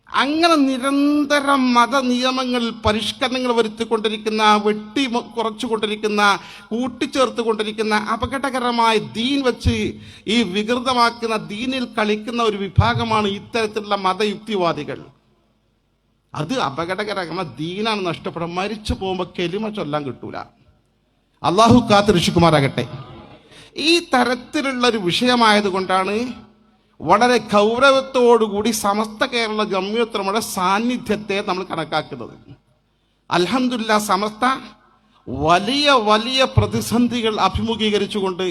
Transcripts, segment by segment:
അങ്ങനെ നിരന്തരം മത നിയമങ്ങളിൽ പരിഷ്കരണങ്ങൾ വരുത്തിക്കൊണ്ടിരിക്കുന്ന, വെട്ടി കുറച്ചുകൊണ്ടിരിക്കുന്ന, കൂട്ടിച്ചേർത്തുകൊണ്ടിരിക്കുന്ന, അപകടകരമായ ദീൻ വെച്ച് ഈ വികൃതമാക്കുന്ന ദീനിൽ കളിക്കുന്ന ഒരു വിഭാഗമാണ് ഇത്തരത്തിലുള്ള മതയുക്തിവാദികൾ. അത് അപകടകരമായ ദീനാണ് നഷ്ടപ്പെടുക. മരിച്ചു പോകുമ്പോൾ കെലിമ ചൊല്ലാൻ കിട്ടൂല. അള്ളാഹു കാത്തുരക്ഷിക്കുമാറാകട്ടെ. ഈ തരത്തിലുള്ള ഒരു വിഷയമായതുകൊണ്ടാണ് വളരെ ഗൗരവത്തോടുകൂടി സമസ്ത കേരള ജംഇയ്യത്തുൽ ഉലമയുടെ സാന്നിധ്യത്തെ നമ്മൾ കണക്കാക്കുന്നത്. അൽഹംദുലില്ലാഹ്, സമസ്ത വലിയ വലിയ പ്രതിസന്ധികൾ അഭിമുഖീകരിച്ചുകൊണ്ട്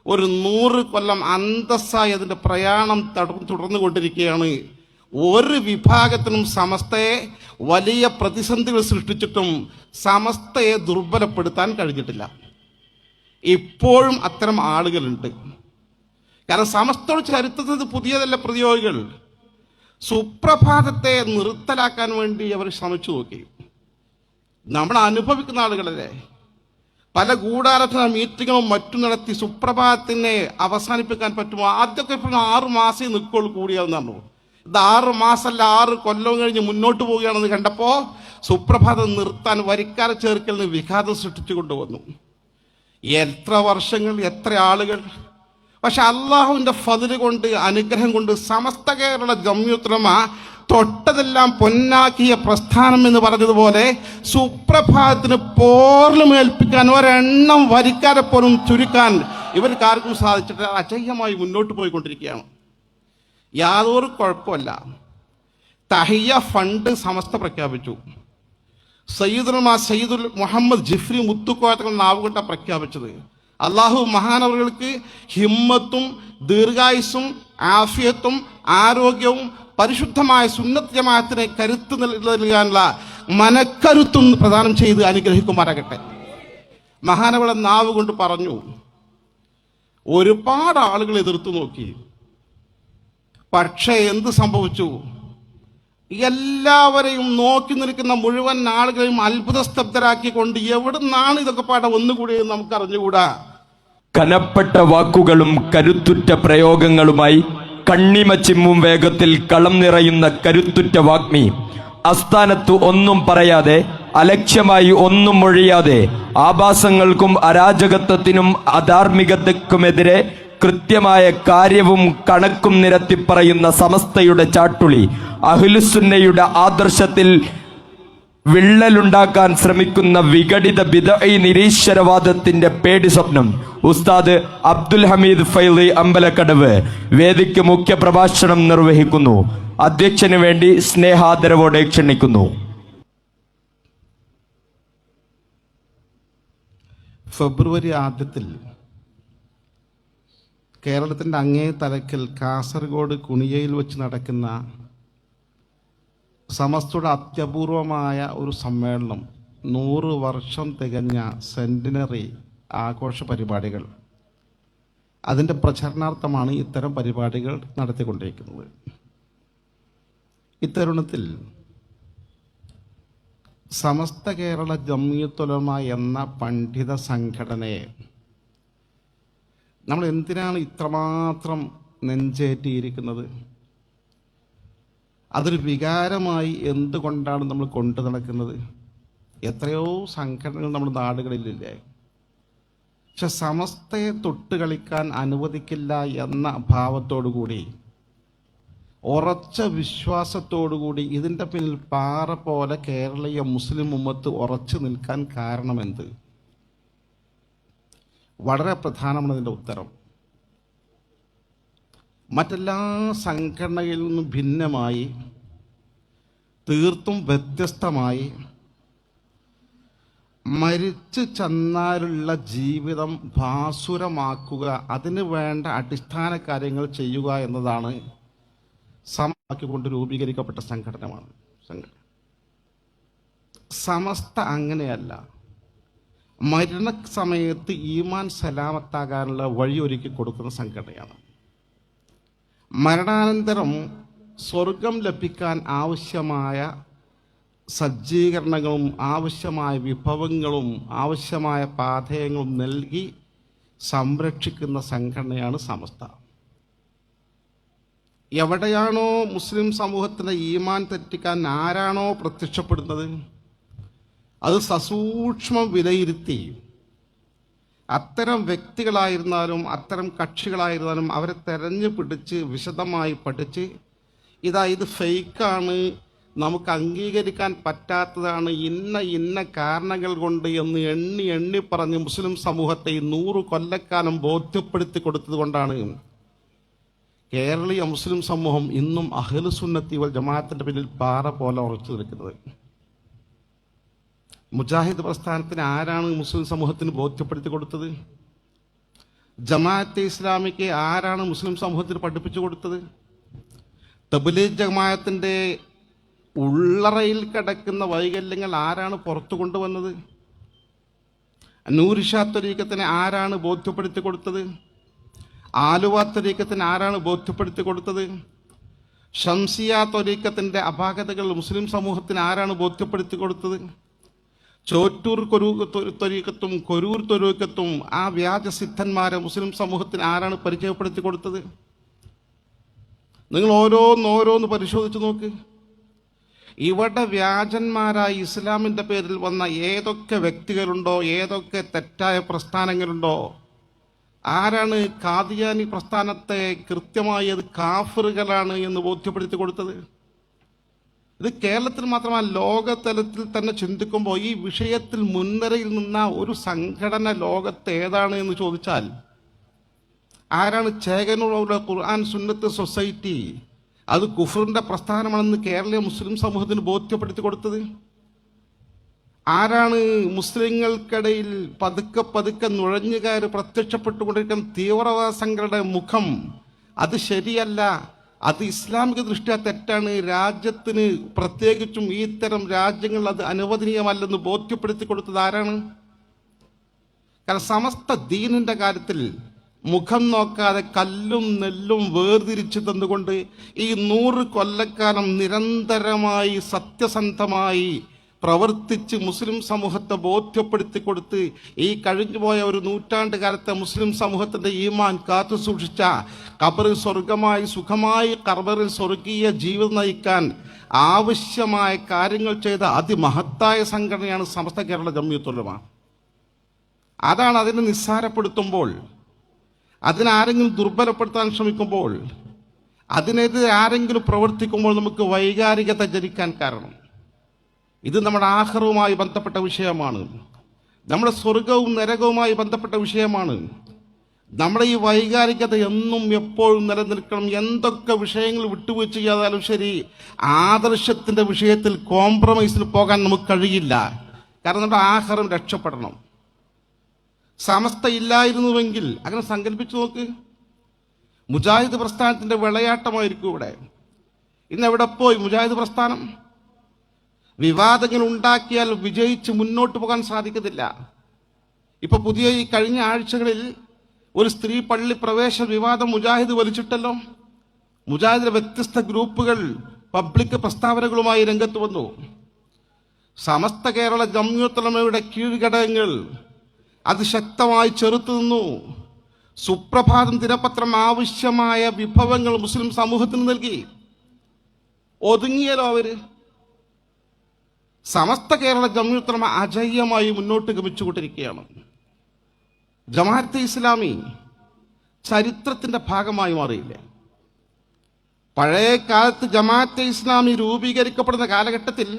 ഒരു 100 കൊല്ലം അന്തസ്സായി അതിൻ്റെ പ്രയാണം തുടർന്നുകൊണ്ടിരിക്കുകയാണ്. ഒരു വിഭാഗത്തിനും സമസ്തയെ വലിയ പ്രതിസന്ധികൾ സൃഷ്ടിച്ചിട്ടും സമസ്തയെ ദുർബലപ്പെടുത്താൻ കഴിഞ്ഞിട്ടില്ല. ഇപ്പോഴും അത്തരം ആളുകളുണ്ട്. കാരണം സമസ്തയുടെ ചരിത്രത്തിൽ പുതിയതല്ല പ്രതിയോഗികൾ. സുപ്രഭാതത്തെ നിർത്തലാക്കാൻ വേണ്ടി അവർ ശ്രമിച്ചു നോക്കി. നമ്മൾ അനുഭവിക്കുന്ന ആളുകളല്ലേ. പല ഗൂഢാലോചന മീറ്റിങ്ങും മറ്റും നടത്തി സുപ്രഭാതത്തിനെ അവസാനിപ്പിക്കാൻ പറ്റുമോ? ആദ്യമൊക്കെ 6 മാസം നിൽക്കുള്ളൂ കൂടിയാവുന്നു. ഇത് 6 മാസമല്ല, 6 കൊല്ലം കഴിഞ്ഞ് മുന്നോട്ട് പോവുകയാണെന്ന് കണ്ടപ്പോൾ സുപ്രഭാതം നിർത്താൻ വരിക്കാരെ ചേർക്കലിന് വിഘാതം സൃഷ്ടിച്ചു കൊണ്ടുവന്നു. എത്ര വർഷങ്ങൾ, എത്ര ആളുകൾ. പക്ഷെ അള്ളാഹുവിൻ്റെ ഫദ്ല് കൊണ്ട്, അനുഗ്രഹം കൊണ്ട് സമസ്ത കേരള ജംഇയ്യത്തുൽ ഉലമ തൊട്ടതെല്ലാം പൊന്നാക്കിയ പ്രസ്ഥാനം എന്ന് പറഞ്ഞതുപോലെ സുപ്രഭാതത്തിന് പോർലുമേൽപ്പിക്കാൻ ഒരെണ്ണം വരിക്കാരെ പോലും ചുരുക്കാൻ ഇവർക്ക് ആർക്കും സാധിച്ചിട്ട് അജയ്യമായി മുന്നോട്ട് പോയിക്കൊണ്ടിരിക്കുകയാണ്. യാതൊരു കുഴപ്പമില്ല. തഹിയ ഫണ്ട് സമസ്ത പ്രഖ്യാപിച്ചു. സയ്യിദുൽ മുഹമ്മദ് ജിഫ്രി മുത്തുക്കോയത്തങ്ങൾ നാവുകൊണ്ട പ്രഖ്യാപിച്ചത്. അള്ളാഹു മഹാനവറുകൾക്ക് ഹിമ്മത്തും ദീർഘായുസ്സും ആഫിയത്തും ആരോഗ്യവും പരിശുദ്ധമായ സുന്നത്ത് ജമാഅത്തിനെ കരുത്ത് നൽകാനുള്ള മനക്കരുത്തും പ്രദാനം ചെയ്ത് അനുഗ്രഹിക്കുമാറാകട്ടെ. മഹാനവറുടെ നാവ് കൊണ്ട് പറഞ്ഞു. ഒരുപാട് ആളുകൾ എതിർത്തു നോക്കി. പക്ഷേ എന്ത് സംഭവിച്ചു? എല്ലാവരെയും നോക്കി നിൽക്കുന്ന മുഴുവൻ ആളുകളെയും അത്ഭുതസ്തബ്ധരാക്കിക്കൊണ്ട് എവിടുന്നാണ് ഇതൊക്കെ പാടെ ഒന്നുകൂടി നമുക്ക് അറിഞ്ഞുകൂടാ. കനപ്പെട്ട വാക്കുകളും കരുത്തുറ്റ പ്രയോഗങ്ങളുമായി കണ്ണിമ ചിമ്മും വേഗത്തിൽ കളം നിറയുന്ന കരുത്തുറ്റ വാഗ്മി, അസ്ഥാനത്ത് ഒന്നും പറയാതെ, അലക്ഷ്യമായി ഒന്നും മൊഴിയാതെ, ആഭാസങ്ങൾക്കും അരാജകത്വത്തിനും അധാർമികതയ്ക്കുമെതിരെ കൃത്യമായ കാര്യവും കണക്കും നിരത്തി പറയുന്ന സമസ്തയുടെ ചാട്ടുളി, അഹ്ലുസുന്നയുടെ ആദർശത്തിൽ വിള്ളലുണ്ടാക്കാൻ ശ്രമിക്കുന്ന വിഘടിത ബിദ്അഈ നിരീശ്വരവാദത്തിന്റെ പേടി സ്വപ്നം ഉസ്താദ് അബ്ദുൽ ഹമീദ് ഫൈളി അമ്പലക്കടവ് വേദിക്ക് മുഖ്യ പ്രഭാഷണം നിർവഹിക്കുന്നു. അധ്യക്ഷന് വേണ്ടി സ്നേഹാദരവോടെ ക്ഷണിക്കുന്നു. ഫെബ്രുവരി ആദ്യത്തിൽ കേരളത്തിൻ്റെ അങ്ങേ തലക്കിൽ കാസർഗോഡ് കുണിയയിൽ വെച്ച് നടക്കുന്ന സമസ്തയുടെ അത്യപൂർവമായ ഒരു സമ്മേളനം, 100 വർഷം തികഞ്ഞ സെന്റിനറി ആഘോഷ പരിപാടികൾ, അതിൻ്റെ പ്രചരണാർത്ഥമാണ് ഇത്തരം പരിപാടികൾ നടത്തിക്കൊണ്ടിരിക്കുന്നത്. ഇത്തരുണത്തിൽ സമസ്ത കേരള ജംഇയ്യത്തുൽ ഉലമ എന്ന പണ്ഡിത സംഘടനയെ നമ്മൾ എന്തിനാണ് ഇത്രമാത്രം നെഞ്ചേറ്റിയിരിക്കുന്നത്? അതൊരു വികാരമായി എന്തുകൊണ്ടാണ് നമ്മൾ കൊണ്ടു നടക്കുന്നത്? എത്രയോ സംഘടനകൾ നമ്മുടെ നാടുകളിലില്ലേ? പക്ഷെ സമസ്തയെ തൊട്ട് കളിക്കാൻ അനുവദിക്കില്ല എന്ന ഭാവത്തോടുകൂടി, ഉറച്ച വിശ്വാസത്തോടുകൂടി ഇതിൻ്റെ പിന്നിൽ പാറ പോലെ കേരളീയ മുസ്ലിം ഉമ്മത്ത് ഉറച്ചു നിൽക്കാൻ കാരണമെന്ത്? വളരെ പ്രധാനമാണ് ഇതിൻ്റെ ഉത്തരം. മറ്റെല്ലാ സംഘടനകളിൽ നിന്നും ഭിന്നമായി, തീർത്തും വ്യത്യസ്തമായി, മരിച്ചു ചെന്നാലുള്ള ജീവിതം ഭാസുരമാക്കുക, അതിന് വേണ്ട അടിസ്ഥാന കാര്യങ്ങൾ ചെയ്യുക എന്നതാണ് സമമാക്കിക്കൊണ്ട് രൂപീകരിക്കപ്പെട്ട സംഘടന. സമസ്ത അങ്ങനെയല്ല. മരണസമയത്ത് ഈമാൻ സലാമത്താകാനുള്ള വഴിയൊരുക്കി കൊടുക്കുന്ന സംഘടനയാണ്. മരണാനന്തരം സ്വർഗം ലഭിക്കാൻ ആവശ്യമായ സജ്ജീകരണങ്ങളും ആവശ്യമായ വിഭവങ്ങളും ആവശ്യമായ പാഥേയങ്ങളും നൽകി സംരക്ഷിക്കുന്ന സംഘടനയാണ് സമസ്ത. എവിടെയാണോ മുസ്ലിം സമൂഹത്തിൻ്റെ ഈമാൻ തെറ്റിക്കാൻ ആരാണോ പ്രത്യക്ഷപ്പെടുന്നത് അത് സസൂക്ഷ്മം വിലയിരുത്തി അത്തരം വ്യക്തികളായിരുന്നാലും അത്തരം കക്ഷികളായിരുന്നാലും അവരെ തെരഞ്ഞു പിടിച്ച് വിശദമായി പഠിച്ച് ഇത് ഫേക്കാണ്, നമുക്ക് അംഗീകരിക്കാൻ പറ്റാത്തതാണ്, ഇന്ന കാരണങ്ങൾ കൊണ്ട് എന്ന് എണ്ണി പറഞ്ഞ് മുസ്ലിം സമൂഹത്തെ 100 കൊല്ലക്കാലം ബോധ്യപ്പെടുത്തി കൊടുത്തത് കൊണ്ടാണ് കേരളീയ മുസ്ലിം സമൂഹം ഇന്നും അഹ്ലു സുന്നത്തി വൽ ജമാഅത്തിന്റെ പിന്നിൽ പാറ പോലെ ഉറച്ചു നിൽക്കുന്നത്. മുജാഹിദ് പ്രസ്ഥാനത്തിന് ആരാണ് മുസ്ലിം സമൂഹത്തിന് ബോധ്യപ്പെടുത്തി കൊടുത്തത്? ജമാഅത്തെ ഇസ്ലാമിക്ക് ആരാണ് മുസ്ലിം സമൂഹത്തിന് പഠിപ്പിച്ചു കൊടുത്തത്? തബ്ലീഗ് ജമാഅത്തിന്റെ ഉള്ളറയിൽ കിടക്കുന്ന വൈകല്യങ്ങൾ ആരാണ് പുറത്തു കൊണ്ടുവന്നത്? നൂർഷാ ത്വരീഖത്തിനെ ആരാണ് ബോധ്യപ്പെടുത്തി കൊടുത്തത്? ആലുവ ത്വരീഖത്തിന് ആരാണ് ബോധ്യപ്പെടുത്തി കൊടുത്തത്? ഷംസിയ ത്വരീഖത്തിന്റെ അപാകതകൾ മുസ്ലിം സമൂഹത്തിന് ആരാണ് ബോധ്യപ്പെടുത്തി കൊടുത്തത്? ചോറ്റൂർ ത്വരീഖത്തും കൊരൂർ ത്വരീഖത്തും ആ വ്യാജസിദ്ധന്മാരെ മുസ്ലിം സമൂഹത്തിന് ആരാണ് പരിചയപ്പെടുത്തി കൊടുത്തത്? നിങ്ങൾ ഓരോന്ന് പരിശോധിച്ച് നോക്ക്. ഇവിടെ വ്യാജന്മാരായി ഇസ്ലാമിൻ്റെ പേരിൽ വന്ന ഏതൊക്കെ വ്യക്തികളുണ്ടോ, ഏതൊക്കെ തെറ്റായ പ്രസ്ഥാനങ്ങളുണ്ടോ, ആരാണ് ഖാദിയാനി പ്രസ്ഥാനത്തെ കൃത്യമായി അത് കാഫറുകളാണ് എന്ന് ബോധ്യപ്പെടുത്തി കൊടുത്തത്? ഇത് കേരളത്തിൽ മാത്രമല്ല, ലോകതലത്തിൽ തന്നെ ചിന്തിക്കുമ്പോൾ ഈ വിഷയത്തിൽ മുൻനിരയിൽ നിന്ന ഒരു സംഘടന ലോകത്ത് ഏതാണ് എന്ന് ചോദിച്ചാൽ ആരാണ്? ചേകനൂർ ഖുർആൻ സുന്നത്ത് സൊസൈറ്റി അത് കുഫറിന്റെ പ്രസ്ഥാനമാണെന്ന് കേരളീയ മുസ്ലിം സമൂഹത്തിന് ബോധ്യപ്പെടുത്തി കൊടുത്തത്? ആരാണ് മുസ്ലിങ്ങൾക്കിടയിൽ പതുക്കെ നുഴഞ്ഞുകയറി പ്രത്യക്ഷപ്പെട്ടുകൊണ്ടിരിക്കുന്ന തീവ്രവാദ സംഘടനയുടെ മുഖം അത് ശരിയല്ല, അത് ഇസ്ലാമിക ദൃഷ്ട്യാ തെറ്റാണ്, രാജ്യത്തിന് പ്രത്യേകിച്ചും ഈ ഇത്തരം രാജ്യങ്ങൾ അത് അനുവദനീയമല്ലെന്ന് ബോധ്യപ്പെടുത്തി കൊടുത്തത് ആരാണ്? കാരണം സമസ്ത ദീനിന്റെ കാര്യത്തിൽ മുഖം നോക്കാതെ കല്ലും നെല്ലും വേർതിരിച്ചു തന്നുകൊണ്ട് ഈ 100 കൊല്ലക്കാലം നിരന്തരമായി സത്യസന്ധമായി പ്രവർത്തിച്ച് മുസ്ലിം സമൂഹത്തെ ബോധ്യപ്പെടുത്തി കൊടുത്ത് ഈ കഴിഞ്ഞുപോയ ഒരു നൂറ്റാണ്ട് കാലത്തെ മുസ്ലിം സമൂഹത്തിന്റെ ഈമാൻ കാത്തു സൂക്ഷിച്ച ഖബറിൽ സ്വർഗമായി സുഖമായി ഖബറിൽ സ്വർഗീയ ജീവിതം നയിക്കാൻ ആവശ്യമായ കാര്യങ്ങൾ ചെയ്ത അതിമഹത്തായ സംഘടനയാണ് സമസ്ത കേരള ജംഇയ്യത്തുൽ ഉലമ. അതാണ് അതിനെ നിസ്സാരപ്പെടുത്തുമ്പോൾ, അതിനാരെങ്കിലും ദുർബലപ്പെടുത്താൻ ശ്രമിക്കുമ്പോൾ, അതിനെതിരെ ആരെങ്കിലും പ്രവർത്തിക്കുമ്പോൾ നമുക്ക് വൈകാരികത ജനിക്കാൻ കാരണം ഇത് നമ്മുടെ ആഖിറവുമായി ബന്ധപ്പെട്ട വിഷയമാണ്, നമ്മുടെ സ്വർഗവും നരകവുമായി ബന്ധപ്പെട്ട വിഷയമാണ്. നമ്മുടെ ഈ വൈകാരികത എന്നും എപ്പോഴും നിലനിൽക്കണം. എന്തൊക്കെ വിഷയങ്ങൾ വിട്ടുവീഴ്ച ചെയ്താലും ശരി, ആദർശത്തിന്റെ വിഷയത്തിൽ കോംപ്രമൈസിന് പോകാൻ നമുക്ക് കഴിയില്ല. കാരണം നമ്മുടെ ആഖിറം രക്ഷപ്പെടണം. സമസ്ത ഇല്ലായിരുന്നുവെങ്കിൽ അങ്ങനെ സങ്കല്പിച്ചു നോക്ക്, മുജാഹിദ് പ്രസ്ഥാനത്തിന്റെ വിളയാട്ടമായിരിക്കും ഇവിടെ. ഇന്ന് എവിടെ പോയി മുജാഹിദ് പ്രസ്ഥാനം? വിവാദങ്ങൾ ഉണ്ടാക്കിയാൽ വിജയിച്ച് മുന്നോട്ട് പോകാൻ സാധിക്കത്തില്ല. ഇപ്പൊ പുതിയ ഈ കഴിഞ്ഞ ആഴ്ചകളിൽ ഒരു സ്ത്രീ പള്ളി പ്രവേശ വിവാദം മുജാഹിദ് വലിച്ചിട്ടല്ലോ. മുജാഹിദിലെ വ്യത്യസ്ത ഗ്രൂപ്പുകൾ പബ്ലിക് പ്രസ്താവനകളുമായി രംഗത്ത് വന്നു. സമസ്ത കേരള ജംഇയ്യത്തുൽ ഉലമയുടെ കീഴ്ഘടകങ്ങൾ അതിശക്തമായി ചെറുത്തു നിന്നു. സുപ്രഭാതം ദിനപത്രം ആവശ്യമായ വിഭവങ്ങൾ മുസ്ലിം സമൂഹത്തിന് നൽകി. ഒതുങ്ങിയല്ലോ അവര്. സമസ്ത കേരള ജംഇയ്യത്തുൽ ഉലമ അജയ്യമായി മുന്നോട്ട് ഗമിച്ചുകൊണ്ടിരിക്കുകയാണ്. ജമാഅത്തെ ഇസ്ലാമി ചരിത്രത്തിന്റെ ഭാഗമായി മാറിയില്ലേ? പഴയ കാലത്ത് ജമാഅത്തെ ഇസ്ലാമി രൂപീകരിക്കപ്പെടുന്ന കാലഘട്ടത്തിൽ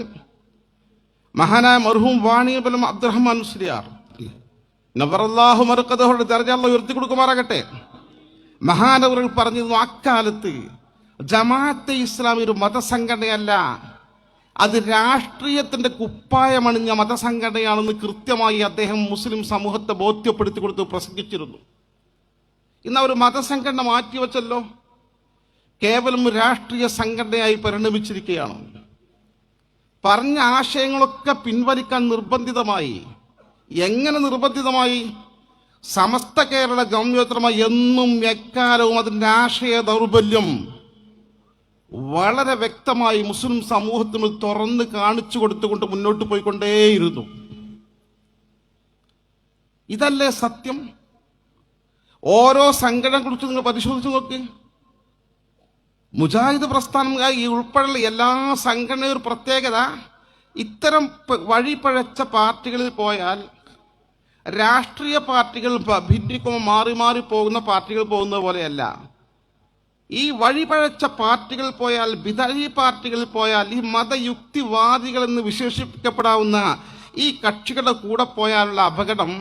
മഹാനായ മർഹൂം വാണിയബലം അബ്ദുറഹ്മാൻ മുസ്ലിയാർ നവറല്ലാഹു മർഖദഹുടെ ദർജ അല്ലാഹു ഉയർത്തി കൊടുക്കുമാറാകട്ടെ, മഹാനവറുകൾ പറഞ്ഞിരുന്നു, അക്കാലത്ത് ജമാഅത്തെ ഇസ്ലാമി ഒരു മതസംഘടനയല്ല, അത് രാഷ്ട്രീയത്തിന്റെ കുപ്പായമണിഞ്ഞ മതസംഘടനയാണെന്ന് കൃത്യമായി അദ്ദേഹം മുസ്ലിം സമൂഹത്തെ ബോധ്യപ്പെടുത്തി കൊടുത്ത് പ്രസംഗിച്ചിരുന്നു. ഇന്ന് അവർ മതസംഘടന മാറ്റിവെച്ചല്ലോ, കേവലം രാഷ്ട്രീയ സംഘടനയായി പരിണമിച്ചിരിക്കുകയാണ്. പറഞ്ഞ ആശയങ്ങളൊക്കെ പിൻവലിക്കാൻ നിർബന്ധിതമായി. എങ്ങനെ നിർബന്ധിതമായി? സമസ്ത കേരള ജംഇയ്യത്തുൽ ഉലമ എന്നും എക്കാലവും അതിൻ്റെ ആശയ ദൗർബല്യം വളരെ വ്യക്തമായി മുസ്ലിം സമൂഹത്തിന് തുറന്ന് കാണിച്ചു കൊടുത്തുകൊണ്ട് മുന്നോട്ട് പോയിക്കൊണ്ടേയിരുന്നു. ഇതല്ലേ സത്യം? ഓരോ സംഘടനയെ കുറിച്ച് നിങ്ങൾ പരിശോധിച്ച് നോക്ക്. മുജാഹിദ് പ്രസ്ഥാനം ഈ ഉൾപ്പെടെയുള്ള എല്ലാ സംഘടനയും ഒരു പ്രത്യേകത, ഇത്തരം വഴിപഴച്ച പാർട്ടികളിൽ പോയാൽ രാഷ്ട്രീയ പാർട്ടികൾ ഭിന്നിക്കുമ്പോൾ മാറി മാറി പോകുന്ന പാർട്ടികൾ പോകുന്നത് പോലെയല്ല. ഈ വഴിപഴച്ച പാർട്ടികൾ പോയാൽ, ബിദഈ പാർട്ടികളിൽ പോയാൽ, ഈ മതയുക്തിവാദികൾ എന്ന് വിശേഷിപ്പിക്കപ്പെടാവുന്ന ഈ കക്ഷികളുടെ കൂടെ പോയാലുള്ള അപകടം,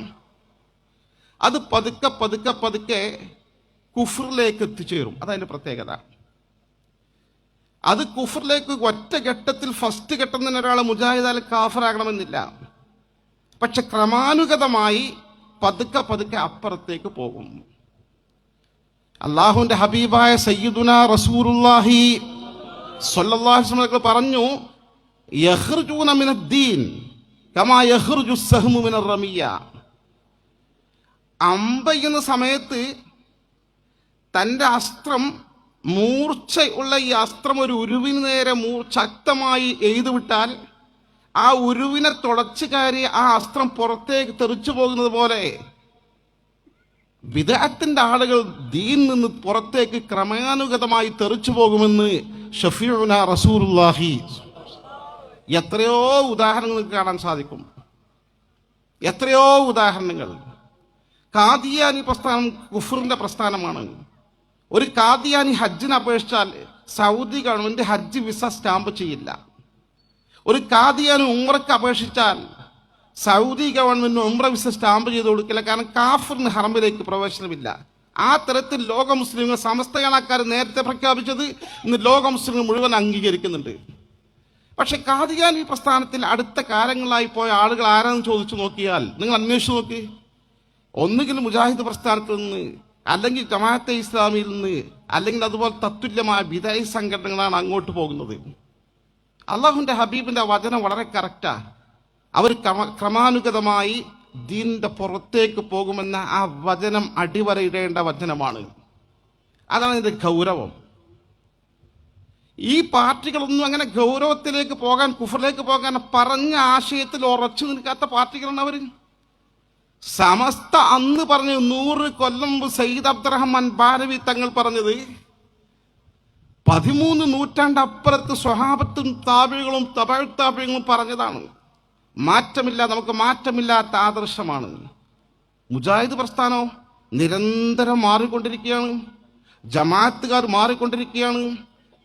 അത് പതുക്കെ പതുക്കെ പതുക്കെ കുഫറിലേക്ക് എത്തിച്ചേരും. അതതിൻ്റെ പ്രത്യേകത. അത് കുഫറിലേക്ക് ഒറ്റ ഘട്ടത്തിൽ ഫസ്റ്റ് ഘട്ടം തന്നെ ഒരാൾ മുജാഹിദാൽ കാഫറാകണമെന്നില്ല. പക്ഷെ ക്രമാനുഗതമായി പതുക്കെ പതുക്കെ അപ്പുറത്തേക്ക് പോകും. അള്ളാഹുവിന്റെ ഹബീബായ സയ്യിദുനാ റസൂലുള്ളാഹി സ്വല്ലല്ലാഹു അലൈഹി വസല്ലം പറഞ്ഞു, യഖ്റുജൂന മിനദ്ദീൻ കമാ യഖ്റുജു സഹ്മു മിനർ റമിയ. അമ്പെയ്യുന്ന സമയത്ത് തൻ്റെ അസ്ത്രം, മൂർച്ചയുള്ള ഈ അസ്ത്രം ഒരു ഉരുവിന് നേരെ ശക്തമായി എയ്തു വിട്ടാൽ ആ ഉരുവിനെ തുടച്ചു കയറി ആ അസ്ത്രം പുറത്തേക്ക് തെറിച്ചു പോകുന്നത് പോലെ ബിദ്അത്തിന്റെ ആളുകൾ ദീൻ നിന്ന് പുറത്തേക്ക് ക്രമാനുഗതമായി തെറിച്ചു പോകുമെന്ന് ഷഫീഉനാ റസൂലുള്ളാഹി. എത്രയോ ഉദാഹരണങ്ങൾ കാണാൻ സാധിക്കും, എത്രയോ ഉദാഹരണങ്ങൾ. ഖാദിയാനി പ്രസ്ഥാനം കുഫറിന്റെ പ്രസ്ഥാനമാണ്. ഒരു ഖാദിയാനി ഹജ്ജിന് അപേക്ഷിച്ചാൽ സൗദി ഗവൺമെന്റ് ഹജ്ജ് വിസ സ്റ്റാമ്പ് ചെയ്യില്ല. ഒരു ഖാദിയാനി ഉംറയ്ക്ക് അപേക്ഷിച്ചാൽ സൗദി ഗവൺമെന്റ് ഉംറ വിസ സ്റ്റാമ്പ് ചെയ്ത് കൊടുക്കില്ല. കാരണം കാഫിറിന് ഹറമിലേക്ക് പ്രവേശനമില്ല. ആ തരത്തിൽ ലോക മുസ്ലിങ്ങൾ, സമസ്തകാലക്കാർ നേരത്തെ പ്രഖ്യാപിച്ചത് ഇന്ന് ലോക മുസ്ലിങ്ങൾ മുഴുവൻ അംഗീകരിക്കുന്നുണ്ട്. പക്ഷെ ഖാദിയാനി പ്രസ്ഥാനത്തിൽ അടുത്ത കാലങ്ങളായി പോയ ആളുകൾ ആരാണെന്ന് ചോദിച്ചു നോക്കിയാൽ, നിങ്ങൾ അന്വേഷിച്ചു നോക്കി, ഒന്നുകിൽ മുജാഹിദ് പ്രസ്ഥാനത്തിൽ നിന്ന്, അല്ലെങ്കിൽ ജമാഅത്തെ ഇസ്ലാമിയിൽ നിന്ന്, അല്ലെങ്കിൽ അതുപോലെ തത്തുല്യമായ ബിദഈ സംഘടനകളാണ് അങ്ങോട്ട് പോകുന്നത്. അള്ളാഹുവിന്റെ ഹബീബിന്റെ വചനം വളരെ കറക്റ്റാ. അവർ ക്രമാനുഗതമായി ദീനിന്റെ പുറത്തേക്ക് പോകുമെന്ന ആ വചനം അടിവരയിടേണ്ട വചനമാണ്. അതാണ് ഇതിന്റെ ഗൗരവം. ഈ പാർട്ടികളൊന്നും അങ്ങനെ ഗൗരവത്തിലേക്ക് പോകാൻ, കുഫറിലേക്ക് പോകാൻ പറഞ്ഞ ആശയത്തിൽ ഉറച്ചു നിൽക്കാത്ത പാർട്ടികളാണ് അവർ. സമസ്ത അന്ന് പറഞ്ഞു 100 കൊല്ലം മുമ്പ് സയ്യിദ് അബ്ദുറഹ്മാൻ ബാരവി തങ്ങൾ പറഞ്ഞത് 13 നൂറ്റാണ്ട് അപ്പുറത്ത് സ്വഹാബത്തും താബികളും തബഉ താബികളും പറഞ്ഞതാണ്. മാറ്റമില്ല, നമുക്ക് മാറ്റമില്ലാത്ത ആദർശമാണ്. മുജാഹിദ് പ്രസ്ഥാനോ നിരന്തരം മാറിക്കൊണ്ടിരിക്കുകയാണ്. ജമാഅത്തുകാർ മാറിക്കൊണ്ടിരിക്കുകയാണ്.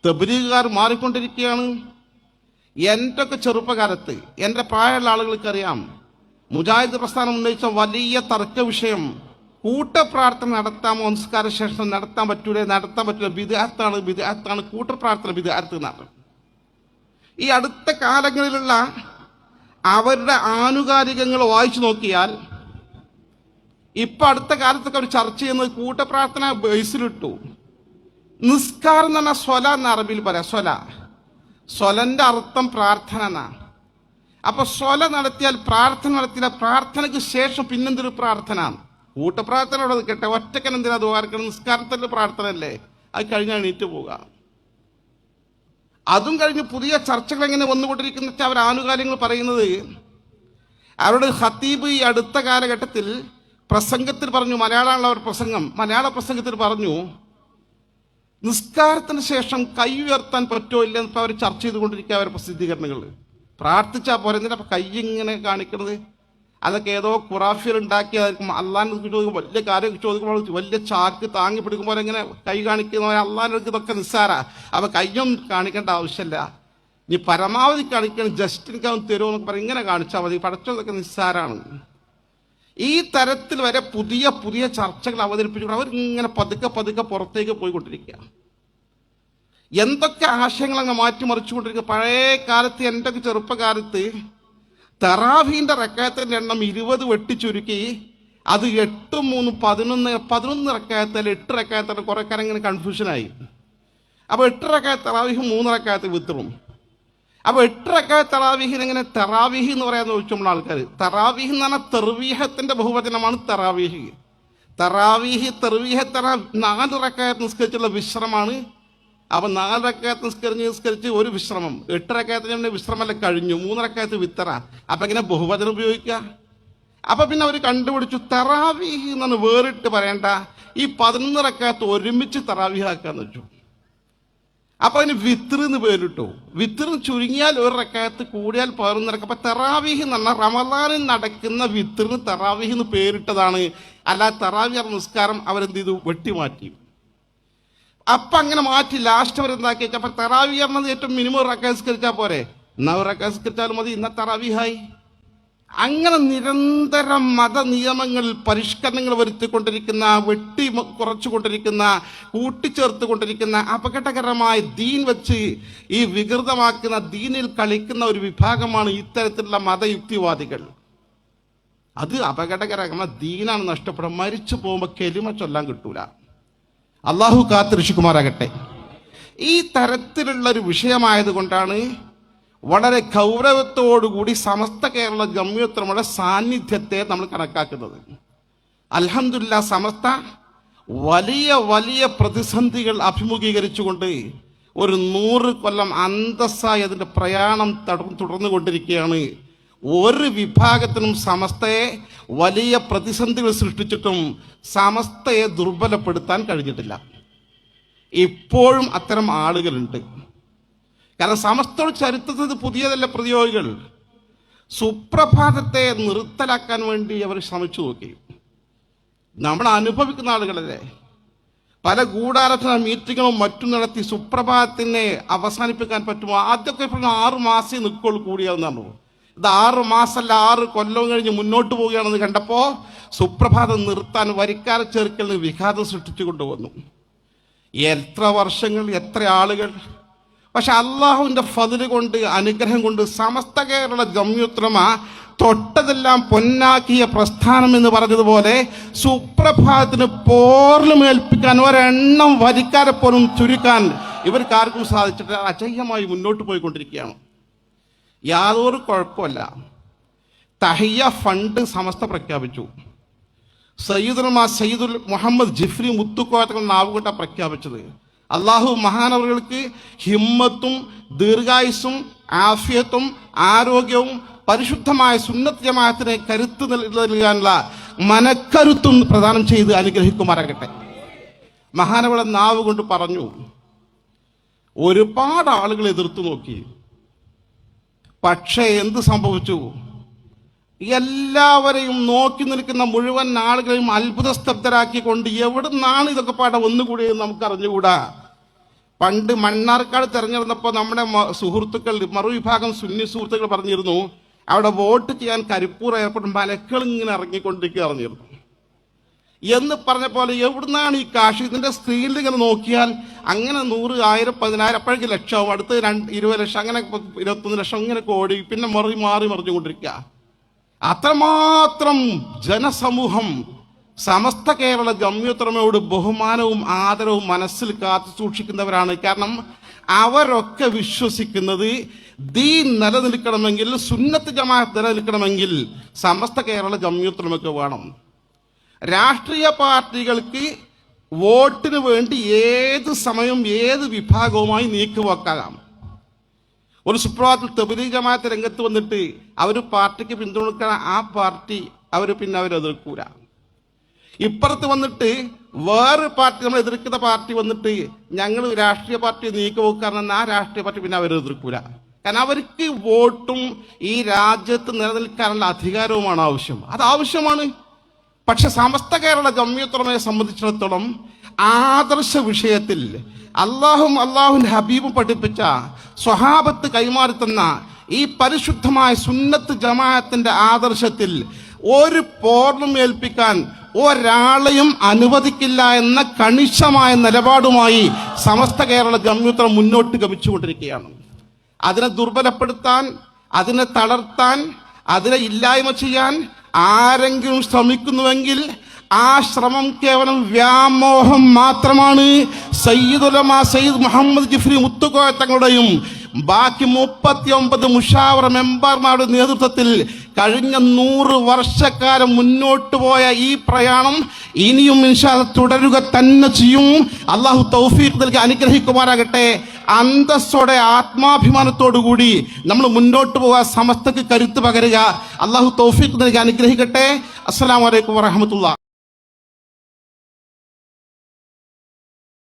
തബ്ലീഗുകാർ മാറിക്കൊണ്ടിരിക്കുകയാണ്. എൻ്റെ ഒക്കെ ചെറുപ്പകാലത്ത് എൻ്റെ പ്രായമുള്ള ആളുകൾക്കറിയാം, മുജാഹിദ് പ്രസ്ഥാനം ഉന്നയിച്ച വലിയ തർക്ക വിഷയം കൂട്ടപ്രാർത്ഥന നടത്താമോ, നമസ്കാര ശേഷം നടത്താൻ പറ്റൂല, ബിദ്അത്താണ് കൂട്ടപ്രാർത്ഥന ബിദ്അത്ത് എന്നാണ്. ഈ അടുത്ത കാലങ്ങളിലുള്ള അവരുടെ ആനുകാലികങ്ങൾ വായിച്ചു നോക്കിയാൽ ഇപ്പൊ അടുത്ത കാലത്തൊക്കെ അവർ ചർച്ച ചെയ്യുന്നത് കൂട്ടപ്രാർത്ഥന ബേസിലിട്ടു. നിസ്കാരം എന്ന് പറഞ്ഞാൽ സ്വല എന്ന അറബിയിൽ പറയാം. സ്വലന്റെ അർത്ഥം പ്രാർത്ഥന എന്നാ. അപ്പൊ സ്വല നടത്തിയാൽ പ്രാർത്ഥന നടത്തിയാൽ പ്രാർത്ഥനയ്ക്ക് ശേഷം പിന്നെന്തൊരു പ്രാർത്ഥന? കൂട്ടപ്രാർത്ഥന അവിടെ നിൽക്കട്ടെ, ഒറ്റക്കനെന്തിനാ ദ്വാരക്കണം? നിസ്കാരത്തിന്റെ പ്രാർത്ഥന അല്ലേ, അത് കഴിഞ്ഞാൽ എണീറ്റ് പോകാം. അതും കഴിഞ്ഞ് പുതിയ ചർച്ചകൾ എങ്ങനെ വന്നുകൊണ്ടിരിക്കുന്ന വെച്ചാൽ അവർ ആനുകാലികങ്ങൾ പറയുന്നത്, അവരുടെ ഖത്തീബ് ഈ അടുത്ത കാലഘട്ടത്തിൽ പ്രസംഗത്തിൽ പറഞ്ഞു, മലയാളമുള്ള ഒരു പ്രസംഗം, മലയാള പ്രസംഗത്തിൽ പറഞ്ഞു, നിസ്കാരത്തിന് ശേഷം കൈ ഉയർത്താൻ പറ്റുമോ ഇല്ലെന്ന് ഇപ്പൊ അവർ ചർച്ച ചെയ്തുകൊണ്ടിരിക്കുക. അവരുടെ പ്രസിദ്ധീകരണങ്ങൾ പ്രാർത്ഥിച്ചാൽ പോരെ, എന്തിനാ കൈ ഇങ്ങനെ കാണിക്കുന്നത്? അതൊക്കെ ഏതോ ഖുറാഫികൾ ഉണ്ടാക്കിയതായിരിക്കും. അള്ളാഹിനെ ചോദിക്കുമ്പോൾ വലിയ കാര്യം ചോദിക്കുമ്പോൾ വലിയ ചാക്ക് താങ്ങി പിടിക്കുമ്പോൾ ഇങ്ങനെ കൈ കാണിക്കുന്ന അള്ളാഹിൻ്റെ ഇതൊക്കെ നിസ്സാര. അപ്പൊ കയ്യൊന്നും കാണിക്കേണ്ട ആവശ്യമില്ല, നീ പരമാവധി കാണിക്കണം, ജസ്റ്റ് എനിക്ക് അവൻ തരുമോ എന്നൊക്കെ പറയും. ഇങ്ങനെ കാണിച്ചാൽ മതി, പഠിച്ചതൊക്കെ നിസ്സാരാണ്. ഈ തരത്തിൽ വരെ പുതിയ പുതിയ ചർച്ചകൾ അവതരിപ്പിച്ചുകൊണ്ട് അവരിങ്ങനെ പതുക്കെ പതുക്കെ പുറത്തേക്ക് പോയിക്കൊണ്ടിരിക്കുക. എന്തൊക്കെ ആശയങ്ങൾ അങ്ങ് മാറ്റിമറിച്ചുകൊണ്ടിരിക്കുക. പഴയ കാലത്ത് എൻ്റെ ഒക്കെ ചെറുപ്പകാലത്ത് തറാവീന്റെ റക്കായത്തിന്റെ എണ്ണം 20 വെട്ടിച്ചുരുക്കി അത് 8, 3, 11 റക്കായത്തിൽ 8 റക്കായത്തിൽ കുറെ കാലം ഇങ്ങനെ കൺഫ്യൂഷനായി. അപ്പൊ 8 റക്കായത്ത് തറാവീഹ്, 3 റക്കായത്ത് വിത്തറും. അപ്പൊ 8 റക്കായത്ത് തറാവീഹിന് എങ്ങനെ തറാവീഹ് എന്ന് പറയാന്ന് ചോദിച്ചുള്ള ആൾക്കാർ, തറാവീഹ് എന്ന് പറഞ്ഞാൽ തെർവീഹത്തിന്റെ ബഹുവചനമാണ് തറാവീഹ്. തെർവീഹ 4 റക്കായത്ത് നിസ്കരിച്ചുള്ള വിശ്രമാണ്. അപ്പൊ 4 റക്കായത്ത് നിസ്കരിച്ച് ഒരു വിശ്രമം, 8 റക്കായത്തിന് വിശ്രമല്ല കഴിഞ്ഞു, 3 റക്കായത്ത് വിത്തറ. അപ്പൊ ഇങ്ങനെ ബഹുവചനം ഉപയോഗിക്കുക. അപ്പൊ പിന്നെ അവർ കണ്ടുപിടിച്ചു തറാവീഹ് എന്നാണ് വേറിട്ട് പറയേണ്ട, ഈ 11 റക്കായത്ത് ഒരുമിച്ച് തറാവീഹ് ആക്കാന്ന് വെച്ചു. അപ്പൊ അതിന് വിത്ർ എന്ന് പേരിട്ടു. വിത്ർ ചുരുങ്ങിയാൽ ഒരു റക്കാത്ത്, കൂടിയാൽ 11 റക്അത്ത്. അപ്പൊ തറാവീഹ് എന്ന് പറഞ്ഞാൽ റമദാനിൽ നടക്കുന്ന വിത്റിന് തറാവീഹ് എന്ന് പേരിട്ടതാണ്. അല്ലാതെ തറാവീഹ് നിസ്കാരം അവരെന്ത് ചെയ്തു? വെട്ടിമാറ്റി. അപ്പൊ അങ്ങനെ മാറ്റി ലാസ്റ്റ് അവരെന്താക്കി വെച്ചാൽ അപ്പൊ തറാവീഹ് പറഞ്ഞത് ഏറ്റവും മിനിമം റക്അത്ത് നിസ്കരിച്ചാൽ പോരെ, എന്നാ ഒരു റക്അത്ത് നിസ്കരിച്ചാലും മതി, ഇന്ന തറാവീഹായി. അങ്ങനെ നിരന്തരം മത നിയമങ്ങളിൽ പരിഷ്കരണങ്ങൾ വരുത്തിക്കൊണ്ടിരിക്കുന്ന, വെട്ടി കുറച്ചുകൊണ്ടിരിക്കുന്ന, കൂട്ടിച്ചേർത്തുകൊണ്ടിരിക്കുന്ന, അപകടകരമായ ദീൻ വെച്ച് ഈ വികൃതമാക്കുന്ന, ദീനിൽ കളിക്കുന്ന ഒരു വിഭാഗമാണ് ഇത്തരത്തിലുള്ള മതയുക്തിവാദികൾ. അത് അപകടകരമായ ദീനാണ് നഷ്ടപ്പെടുക. മരിച്ചു പോകുമ്പോൾ കെലിമ ചൊല്ലാൻ കിട്ടൂല. അള്ളാഹു കാത്തിരക്ഷിക്കുമാറാകട്ടെ. ഈ തരത്തിലുള്ളൊരു വിഷയമായതുകൊണ്ടാണ് വളരെ ഗൗരവത്തോടുകൂടി സമസ്ത കേരള ജംഇയ്യത്തുലമയുടെ സാന്നിധ്യത്തെ നമ്മൾ കണക്കാക്കുന്നത്. അൽഹംദുലില്ലാഹ് സമസ്ത വലിയ വലിയ പ്രതിസന്ധികൾ അഭിമുഖീകരിച്ചുകൊണ്ട് ഒരു 100 കൊല്ലം അന്തസ്സായി അതിൻ്റെ പ്രയാണം തുടർന്നുകൊണ്ടിരിക്കുകയാണ്. ഒരു വിഭാഗത്തിനും സമസ്തയെ വലിയ പ്രതിസന്ധികൾ സൃഷ്ടിച്ചിട്ടും സമസ്തയെ ദുർബലപ്പെടുത്താൻ കഴിഞ്ഞിട്ടില്ല. ഇപ്പോഴും അത്തരം ആളുകളുണ്ട്. കാരണം സമസ്തയുടെ ചരിത്രത്തിൽ പുതിയതല്ല പ്രതിയോഗികൾ. സുപ്രഭാതത്തെ നിർത്തലാക്കാൻ വേണ്ടി അവർ ശ്രമിച്ചു നോക്കി. നമ്മൾ അനുഭവിക്കുന്ന ആളുകളല്ലേ. പല ഗൂഢാലോചന മീറ്റിങ്ങും മറ്റും നടത്തി സുപ്രഭാതത്തിനെ അവസാനിപ്പിക്കാൻ പറ്റുമോ? ആദ്യമൊക്കെ 6 മാസം നിൽക്കുള്ളൂ കൂടിയാവുന്നതാണ്. ഇത് 6 മാസമല്ല 6 കൊല്ലം കഴിഞ്ഞ് മുന്നോട്ട് പോവുകയാണെന്ന് കണ്ടപ്പോൾ സുപ്രഭാതം നിർത്താൻ വരിക്കാര ചേർക്കലിന് വിഘാതം സൃഷ്ടിച്ചു കൊണ്ടുവന്നു. എത്ര വർഷങ്ങൾ, എത്ര ആളുകൾ. പക്ഷെ അള്ളാഹുവിൻ്റെ ഫദ്ല് കൊണ്ട്, അനുഗ്രഹം കൊണ്ട് സമസ്ത കേരള ജംഇയ്യത്തുലമ തൊട്ടതെല്ലാം പൊന്നാക്കിയ പ്രസ്ഥാനം എന്ന് പറഞ്ഞതുപോലെ സുപ്രഭാതത്തിന് പോർലുമേൽപ്പിക്കാൻ ഒരെണ്ണം വരിക്കാരെ പോലും ചുരുക്കാൻ ഇവർക്കാർക്കും സാധിച്ചിട്ട് അജയ്യമായി മുന്നോട്ട് പോയിക്കൊണ്ടിരിക്കുകയാണ്. യാതൊരു കുഴപ്പമില്ല. തഹിയ ഫണ്ട് സമസ്ത പ്രഖ്യാപിച്ചു. സയ്യിദുൽ മുഹമ്മദ് ജിഫ്രി മുത്തുക്കോയത്തങ്ങൾ നാവുകൊണ്ടാണ് പ്രഖ്യാപിച്ചത്. അള്ളാഹു മഹാനവറുകൾക്ക് ഹിമ്മത്തും ദീർഘായുസ്സും ആഫിയത്തും ആരോഗ്യവും പരിശുദ്ധമായ സുന്നത്ത് ജമാഅത്തിനെ കരുത്ത് നൽകാനുള്ള മനക്കരുത്തും പ്രദാനം ചെയ്ത് അനുഗ്രഹിക്കുമാറാകട്ടെ. മഹാനവറുടെ നാവ് കൊണ്ട് പറഞ്ഞു. ഒരുപാട് ആളുകൾ എതിർത്തു നോക്കി. പക്ഷേ എന്ത് സംഭവിച്ചു? എല്ലാവരെയും നോക്കി നിൽക്കുന്ന മുഴുവൻ ആളുകളെയും അത്ഭുതസ്തബ്ധരാക്കിക്കൊണ്ട് എവിടുന്നാണ് ഇതൊക്കെ പാടെ ഒന്നുകൂടിയെന്ന് നമുക്ക് അറിഞ്ഞുകൂടാ. പണ്ട് മണ്ണാർക്കാട് തെരഞ്ഞെടുത്തപ്പോൾ നമ്മുടെ സുഹൃത്തുക്കൾ, മറുവിഭാഗം സുന്നി സുഹൃത്തുക്കൾ പറഞ്ഞിരുന്നു, അവിടെ വോട്ട് ചെയ്യാൻ കരിപ്പൂർ എയർപോർട്ട് മലക്കൾ ഇങ്ങനെ ഇറങ്ങിക്കൊണ്ടിരിക്കുക അറിഞ്ഞിരുന്നു എന്ന് പറഞ്ഞ പോലെ എവിടുന്നാണ് ഈ കാശ്? ഇതിൻ്റെ സ്ക്രീനിൽ ഇങ്ങനെ നോക്കിയാൽ അങ്ങനെ 100, 1000, 10,000 അപ്പോഴേക്ക് ലക്ഷമാവും, അടുത്ത് 20 ലക്ഷം, അങ്ങനെ 21 ലക്ഷം, ഇങ്ങനെ കോടി, പിന്നെ മാറി മറിഞ്ഞുകൊണ്ടിരിക്കുക. അത്രമാത്രം ജനസമൂഹം സമസ്ത കേരള ജംഇയ്യത്തുലമയോട് ബഹുമാനവും ആദരവും മനസ്സിൽ കാത്തു സൂക്ഷിക്കുന്നവരാണ്. കാരണം അവരൊക്കെ വിശ്വസിക്കുന്നത് ദീൻ നിലനിൽക്കണമെങ്കിൽ, സുന്നത്ത് ജമാഅത്ത് നിലനിൽക്കണമെങ്കിൽ സമസ്ത കേരള ജംഇയ്യത്തുലമയ്ക്ക് വേണം. രാഷ്ട്രീയ പാർട്ടികൾക്ക് വോട്ടിന് വേണ്ടി ഏത് സമയം ഏത് വിഭാഗവുമായി നീക്കുവെക്കാം. ഒരു സുപ്രഭാതത്തിൽ തബ്ലീഗ് ജമാഅത്ത് രംഗത്ത് വന്നിട്ട് അവർ പാർട്ടിക്ക് പിന്തുണക്കാൻ ആ പാർട്ടി അവരെതിർക്കൂല. ഇപ്പുറത്ത് വന്നിട്ട് വേറെ പാർട്ടി, നമ്മൾ എതിർക്കുന്ന പാർട്ടി വന്നിട്ട് ഞങ്ങൾ രാഷ്ട്രീയ പാർട്ടി നീക്കുവെക്കാറെന്ന് ആ രാഷ്ട്രീയ പാർട്ടി പിന്നെ അവരെതിർക്കൂല. കാരണം അവർക്ക് വോട്ടും ഈ രാജ്യത്ത് നിലനിൽക്കാനുള്ള അധികാരവുമാണ് ആവശ്യം. അത് ആവശ്യമാണ്. പക്ഷെ സമസ്ത കേരള ജംഇയ്യത്തുലമയെ സംബന്ധിച്ചിടത്തോളം ആദർശ വിഷയത്തിൽ അള്ളാഹുവിൻ്റെ ഹബീബും പഠിപ്പിച്ച സ്വഹാബത്ത് കൈമാറിത്തന്ന ഈ പരിശുദ്ധമായ സുന്നത്ത് ജമാഅത്തിന്റെ ആദർശത്തിൽ ഒരു പോർലും ഏൽപ്പിക്കാൻ ഒരാളെയും അനുവദിക്കില്ല എന്ന കണിശമായ നിലപാടുമായി സമസ്ത കേരള ജംഇയ്യത്തുലമ മുന്നോട്ട് ഗമിച്ചുകൊണ്ടിരിക്കുകയാണ്. അതിനെ ദുർബലപ്പെടുത്താൻ, അതിനെ തളർത്താൻ, അതിനെ ഇല്ലായ്മ ചെയ്യാൻ ആരെങ്കിലും ശ്രമിക്കുന്നുവെങ്കിൽ ആ ശ്രമം കേവലം വ്യാമോഹം മാത്രമാണ്. സയ്യിദ് മുഹമ്മദ് ജിഫ്രി മുത്തുക്കോയ തങ്ങളുടെയും ബാക്കി 39 മുഷാവറ മെമ്പർമാരുടെ നേതൃത്വത്തിൽ കഴിഞ്ഞ 100 വർഷക്കാലം മുന്നോട്ട് പോയ ഈ പ്രയാണം ഇനിയും ഇൻഷാ അല്ലാഹ് തുടരുക തന്നെ ചെയ്യും. അള്ളാഹു തൗഫീഖ് നൽകി അനുഗ്രഹിക്കുമാറാകട്ടെ. അന്തസ്സോടെ ആത്മാഭിമാനത്തോടു കൂടി നമ്മൾ മുന്നോട്ട് പോകാൻ സമസ്തക്ക് കരുത്ത് പകരുക. അള്ളാഹു തൗഫീഖ് നൽകി അനുഗ്രഹിക്കട്ടെ. അസ്സലാമു അലൈക്കും വറഹ്മത്തുള്ളാഹി.